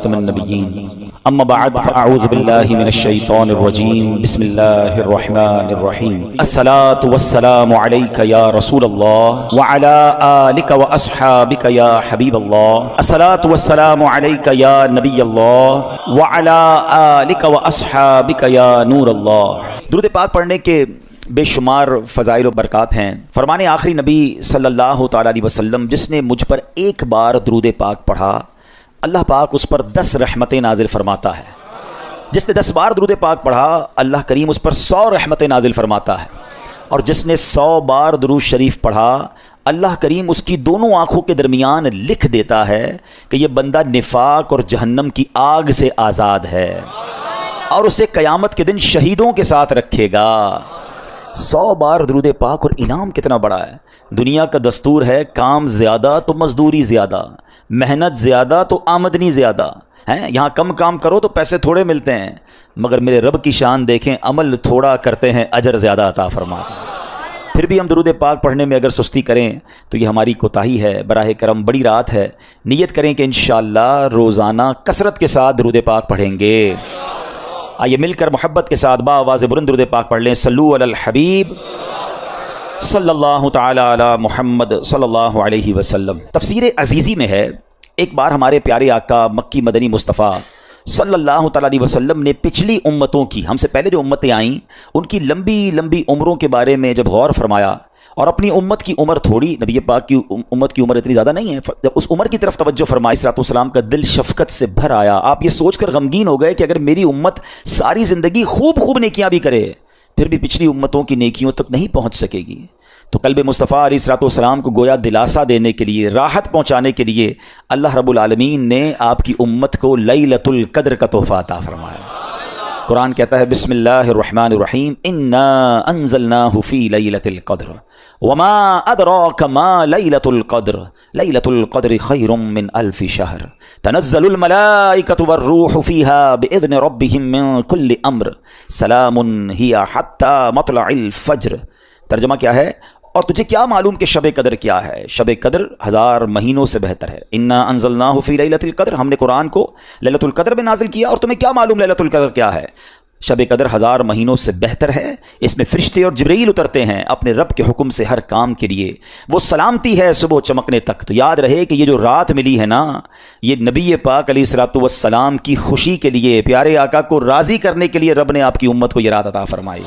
خاتم النبیین اما بعد فاعوذ باللہ من الشیطان الرجیم بسم اللہ الرحمن الرحیم الصلاة والسلام علیک یا رسول اللہ وعلی آلک واصحابک یا حبیب اللہ الصلاة والسلام علیک یا نبی اللہ وعلی آلک واصحابک یا نور اللہ۔ درود پاک پڑھنے کے بے شمار فضائل و برکات ہیں۔ فرمان آخری نبی صلی اللہ تعالیٰ علیہ وسلم، جس نے مجھ پر ایک بار درود پاک پڑھا اللہ پاک اس پر 10 رحمتیں نازل فرماتا ہے۔ جس نے 10 بار درود پاک پڑھا اللہ کریم اس پر 100 رحمتیں نازل فرماتا ہے، اور جس نے 100 بار درود شریف پڑھا اللہ کریم اس کی دونوں آنکھوں کے درمیان لکھ دیتا ہے کہ یہ بندہ نفاق اور جہنم کی آگ سے آزاد ہے، اور اسے قیامت کے دن شہیدوں کے ساتھ رکھے گا۔ 100 بار درود پاک، اور انعام کتنا بڑا ہے۔ دنیا کا دستور ہے کام زیادہ تو مزدوری زیادہ، محنت زیادہ تو آمدنی زیادہ ہے۔ یہاں کم کام کرو تو پیسے تھوڑے ملتے ہیں، مگر میرے رب کی شان دیکھیں، عمل تھوڑا کرتے ہیں اجر زیادہ عطا فرماتا ہے۔ پھر بھی ہم درود پاک پڑھنے میں اگر سستی کریں تو یہ ہماری کوتاہی ہے۔ براہ کرم بڑی رات ہے، نیت کریں کہ انشاءاللہ روزانہ کثرت کے ساتھ درود پاک پڑھیں گے۔ آئیے مل کر محبت کے ساتھ باآواز بلند درود پاک پڑھ لیں۔ صلو علی الحبیب صلی اللہ تعالی علی محمد صلی اللہ علیہ وسلم۔ تفسیر عزیزی میں ہے، ایک بار ہمارے پیارے آقا مکی مدنی مصطفیٰ صلی اللہ تعالی علیہ وسلم نے پچھلی امتوں کی، ہم سے پہلے جو امتیں آئیں ان کی لمبی لمبی عمروں کے بارے میں جب غور فرمایا، اور اپنی امت کی عمر تھوڑی، نبی پاک کی امت کی عمر اتنی زیادہ نہیں ہے، جب اس عمر کی طرف توجہ فرمائی صلی اللہ علیہ وسلم کا دل شفقت سے بھر آیا۔ آپ یہ سوچ کر غمگین ہو گئے کہ اگر میری امت ساری زندگی خوب خوب نیکیاں بھی کرے پھر بھی پچھلی امتوں کی نیکیوں تک نہیں پہنچ سکے گی۔ تو قلب مصطفیٰ علیہ الصلوۃ والسلام کو گویا دلاسا دینے کے لیے، راحت پہنچانے کے لیے اللہ رب العالمین نے آپ کی امت کو لیلۃ القدر کا تحفہ عطا فرمایا۔ قرآن کہتا ہے بسم اللہ الرحمن الرحیم انا انزلناہ فی لیلۃ القدر وما ادراک ما لیلۃ القدر لیلۃ القدر خیر من الف شہر تنزل الملائکۃ والروح فیہا باذن ربہم من کل امر سلام ہی حتی مطلع الفجر۔ ترجمہ کیا ہے؟ اور تجھے کیا معلوم کہ شب قدر کیا ہے؟ شب قدر 1000 مہینوں سے بہتر ہے۔ انا انزلناہ فی لیلۃ القدر، ہم نے قرآن کو لیلۃ القدر میں نازل کیا، اور تمہیں کیا معلوم لیلۃ القدر کیا ہے؟ شب قدر 1000 مہینوں سے بہتر ہے۔ اس میں فرشتے اور جبرائیل اترتے ہیں اپنے رب کے حکم سے ہر کام کے لیے، وہ سلامتی ہے صبح چمکنے تک۔ تو یاد رہے کہ یہ جو رات ملی ہے نا، یہ نبی پاک علیہ الصلوۃ والسلام کی خوشی کے لیے، پیارے آقا کو راضی کرنے کے لیے رب نے آپ کی امت کو یہ رات عطا فرمائی۔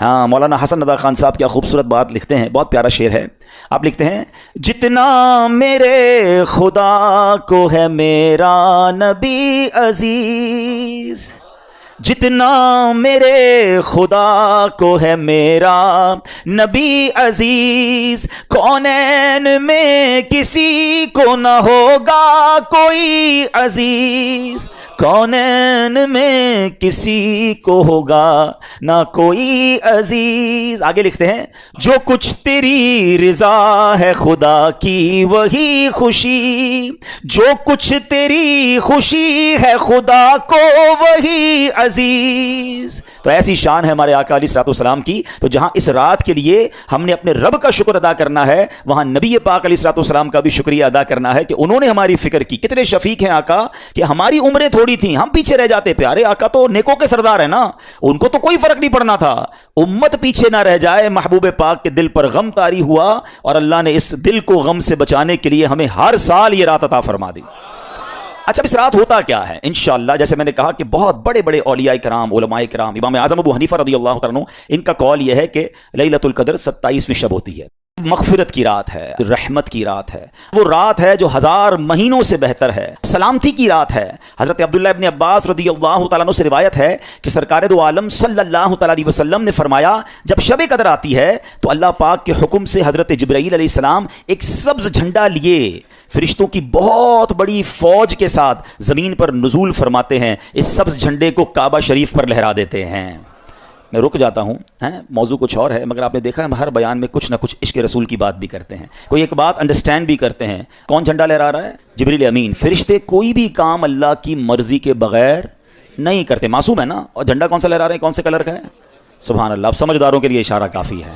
ہاں، مولانا حسن رضا خان صاحب کیا خوبصورت بات لکھتے ہیں، بہت پیارا شعر ہے۔ آپ لکھتے ہیں جتنا میرے خدا کو ہے میرا نبی عزیز، جتنا میرے خدا کو ہے میرا نبی عزیز، کونین میں کسی کو نہ ہوگا کوئی عزیز، کونین میں کسی کو ہوگا نہ کوئی عزیز۔ آگے لکھتے ہیں جو کچھ تیری رضا ہے خدا کی وہی خوشی، جو کچھ تیری خوشی ہے خدا کو وہی عزیز۔ تو ایسی شان ہے ہمارے آقا علیہ الصلوۃ والسلام کی۔ تو جہاں اس رات کے لیے ہم نے اپنے رب کا شکر ادا کرنا ہے، وہاں نبی پاک علیہ الصلوۃ والسلام کا بھی شکریہ ادا کرنا ہے کہ انہوں نے ہماری فکر کی۔ کتنے شفیق ہیں آقا کہ ہماری عمریں تھوڑی تھیں، ہم پیچھے رہ جاتے۔ پیارے آقا تو نیکوں کے سردار ہیں نا، ان کو تو کوئی فرق نہیں پڑنا تھا، امت پیچھے نہ رہ جائے۔ محبوب پاک کے دل پر غم طاری ہوا، اور اللہ نے اس دل کو غم سے بچانے کے لیے ہمیں ہر سال یہ رات عطا فرما دی۔ اچھا، اس رات ہوتا کیا ہے؟ انشاءاللہ جیسے میں نے کہا کہ بہت بڑے بڑے اولیاء کرام، علماء کرام، امام اعظم ابو حنیفہ رضی اللہ تعالیٰ عنہ، ان کا قول یہ ہے کہ لیلۃ القدر 27ویں شب ہوتی ہے، مغفرت کی رات ہے، رحمت کی رات ہے، وہ رات ہے جو 1000 مہینوں سے بہتر ہے، سلامتی کی رات ہے۔ حضرت عبداللہ ابن عباس رضی اللہ تعالیٰ عنہ سے روایت ہے کہ سرکار دو عالم صلی اللہ تعالیٰ علیہ وسلم نے فرمایا جب شب قدر آتی ہے تو اللہ پاک کے حکم سے حضرت جبرائیل علیہ السلام ایک سبز جھنڈا لیے فرشتوں کی بہت بڑی فوج کے ساتھ زمین پر نزول فرماتے ہیں، اس سبز جھنڈے کو کعبہ شریف پر لہرا دیتے ہیں۔ میں رک جاتا ہوں، موضوع کچھ اور ہے، مگر آپ نے دیکھا ہم ہر بیان میں کچھ نہ کچھ عشق رسول کی بات بھی کرتے ہیں، کوئی ایک بات انڈرسٹینڈ بھی کرتے ہیں۔ کون جھنڈا لہرا رہا ہے؟ جبریل امین۔ فرشتے کوئی بھی کام اللہ کی مرضی کے بغیر نہیں کرتے، معصوم ہے نا۔ اور جھنڈا کون سا لہرا رہے ہیں؟ کون سے کلر کا ہے؟ سبحان اللہ۔ اب سمجھداروں کے لیے اشارہ کافی ہے۔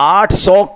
800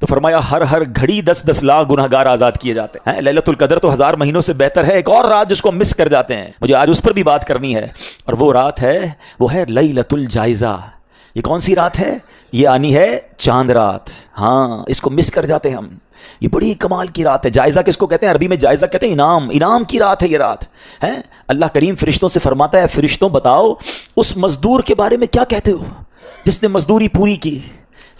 تو فرمایا ہر گھڑی 10-10 لاکھ گناہگار آزاد کیے جاتے ہیں. لیلۃ القدر تو 1000 مہینوں سے بہتر ہے. ایک اور رات جس کو ہم مس کر جاتے ہیں, مجھے آج اس پر بھی بات کرنی ہے, اور وہ رات ہے, وہ ہے لیلۃ الجائزہ. یہ کون سی رات ہے؟ یہ آنی ہے چاند رات. ہاں, اس کو مس کر جاتے ہیں ہم. یہ بڑی کمال کی رات ہے. جائزہ کس کو کہتے ہیں؟ عربی میں جائزہ کہتے ہیں انعام کی رات ہے یہ رات ہے. اللہ کریم فرشتوں سے فرماتا ہے, فرشتوں بتاؤ اس مزدور کے بارے میں کیا کہتے ہو جس نے مزدوری پوری کی.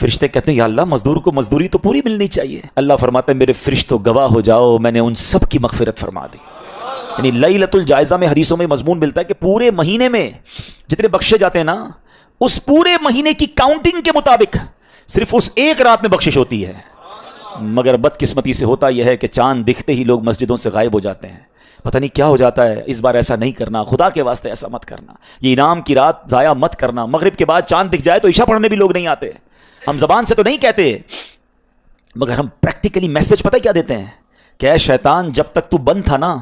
فرشتے کہتے ہیں یا اللہ مزدور کو مزدوری تو پوری ملنی چاہیے. اللہ فرماتا ہے میرے فرشتوں گواہ ہو جاؤ, میں نے ان سب کی مغفرت فرما دی. یعنی لیلۃ الجائزہ میں حدیثوں میں مضمون ملتا ہے کہ پورے مہینے میں جتنے بخشے جاتے ہیں نا, اس پورے مہینے کی کاؤنٹنگ کے مطابق صرف اس ایک رات میں بخشش ہوتی ہے. مگر بدقسمتی سے ہوتا یہ ہے کہ چاند دکھتے ہی لوگ مسجدوں سے غائب ہو جاتے ہیں. پتہ نہیں کیا ہو جاتا ہے. اس بار ایسا نہیں کرنا, خدا کے واسطے ایسا مت کرنا. یہ انعام کی رات ضائع مت کرنا. مغرب کے بعد چاند دکھ جائے تو عشاء پڑھنے بھی لوگ نہیں آتے. ہم زبان سے تو نہیں کہتے, مگر ہم پریکٹیکلی میسج پتہ کیا دیتے ہیں کہ اے شیطان جب تک تو بند تھا نا